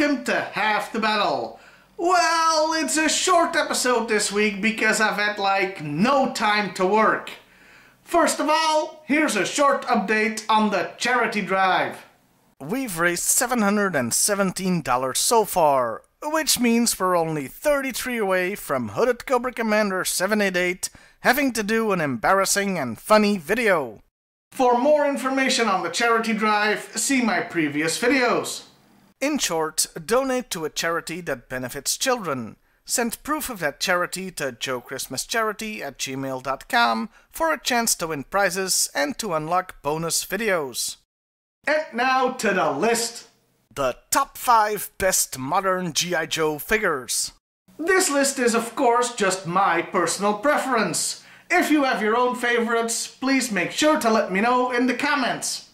welcome to Half the Battle. Well, it's a short episode this week because I've had like no time to work. First of all, here's a short update on the charity drive. We've raised $717 so far, which means we're only 33 away from Hooded Cobra Commander 788 having to do an embarrassing and funny video. For more information on the charity drive, see my previous videos. In short, donate to a charity that benefits children. Send proof of that charity to joechristmascharity@gmail.com for a chance to win prizes and to unlock bonus videos. And now to the list. The top 5 best modern G.I. Joe figures. This list is of course just my personal preference. If you have your own favorites, please make sure to let me know in the comments.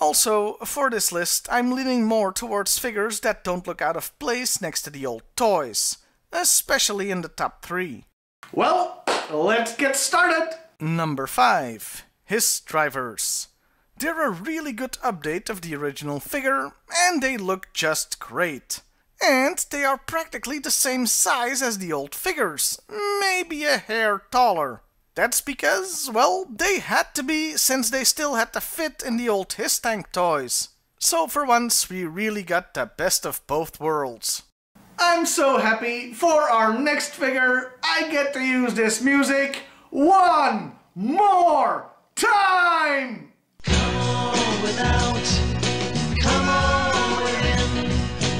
Also, for this list, I'm leaning more towards figures that don't look out of place next to the old toys, especially in the top 3. Well, let's get started! Number 5. His Drivers. They're a really good update of the original figure, and they look just great. And they are practically the same size as the old figures, maybe a hair taller. That's because, well, they had to be, since they still had to fit in the old His Tank toys. So for once, we really got the best of both worlds. I'm so happy, for our next figure, I get to use this music one more time! Come on without, come on within,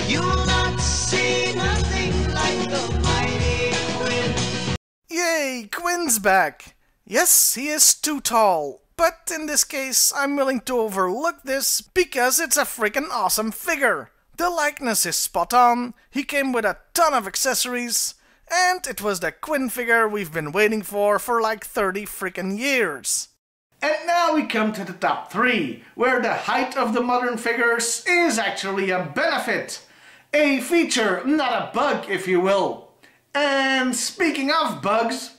you will not see nothing like the mighty Quinn. Yay, Quinn's back! Yes, he is too tall, but in this case I'm willing to overlook this because it's a freaking awesome figure. The likeness is spot on, he came with a ton of accessories, and it was the Quinn figure we've been waiting for like 30 freaking years. And now we come to the top 3, where the height of the modern figures is actually a benefit. A feature, not a bug if you will. And speaking of bugs...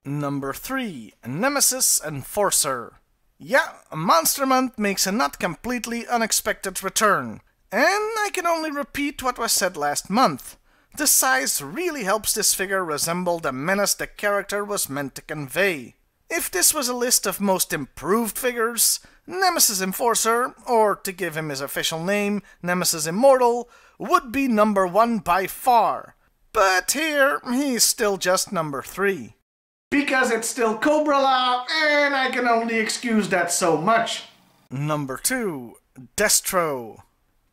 Number 3. Nemesis Enforcer. Yeah, Monster Month makes a not completely unexpected return. And I can only repeat what was said last month. The size really helps this figure resemble the menace the character was meant to convey. If this was a list of most improved figures, Nemesis Enforcer, or to give him his official name, Nemesis Immortal, would be number 1 by far. But here, he's still just number 3. Because it's still Cobra Law, and I can only excuse that so much. Number 2. Destro.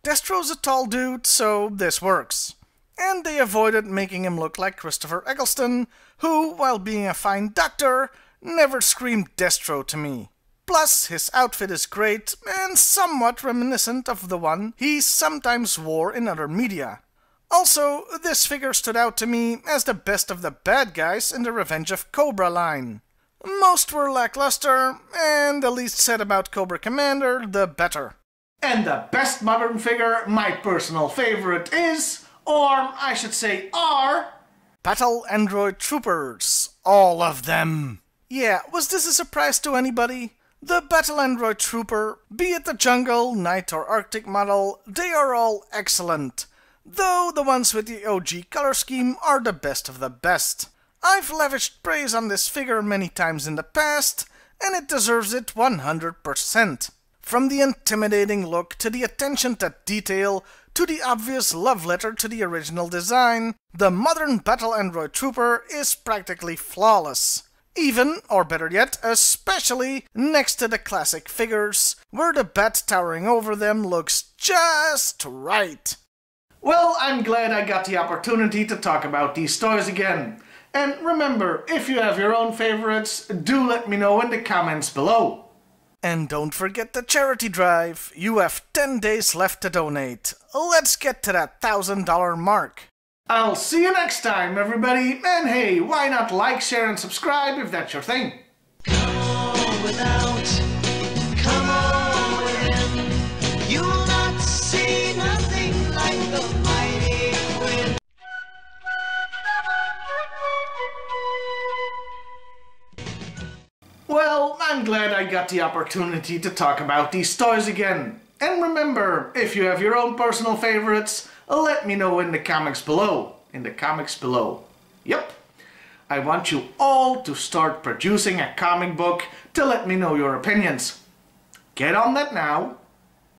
Destro's a tall dude, so this works. And they avoided making him look like Christopher Eccleston, who, while being a fine doctor, never screamed Destro to me. Plus, his outfit is great, and somewhat reminiscent of the one he sometimes wore in other media. Also, this figure stood out to me as the best of the bad guys in the Revenge of Cobra line. Most were lackluster, and the least said about Cobra Commander, the better. And the best modern figure, my personal favorite, is, or I should say are, Battle Android Troopers. All of them. Yeah, was this a surprise to anybody? The Battle Android Trooper, be it the Jungle, Night or Arctic model, they are all excellent. Though the ones with the OG color scheme are the best of the best. I've lavished praise on this figure many times in the past, and it deserves it 100%. From the intimidating look to the attention to detail to the obvious love letter to the original design, the modern Battle Android Trooper is practically flawless. Even, or better yet, especially next to the classic figures, where the bat towering over them looks just right. Well, I'm glad I got the opportunity to talk about these toys again. And remember, if you have your own favorites, do let me know in the comments below. And don't forget the charity drive. You have 10 days left to donate. Let's get to that $1,000 mark. I'll see you next time, everybody. And hey, why not like, share, and subscribe if that's your thing. Come on without, come on within, you will not see nothing like the mighty Quinn. Well, I'm glad I got the opportunity to talk about these toys again. And remember, if you have your own personal favorites, let me know in the comments below. Yep. I want you all to start producing a comic book to let me know your opinions. Get on that now.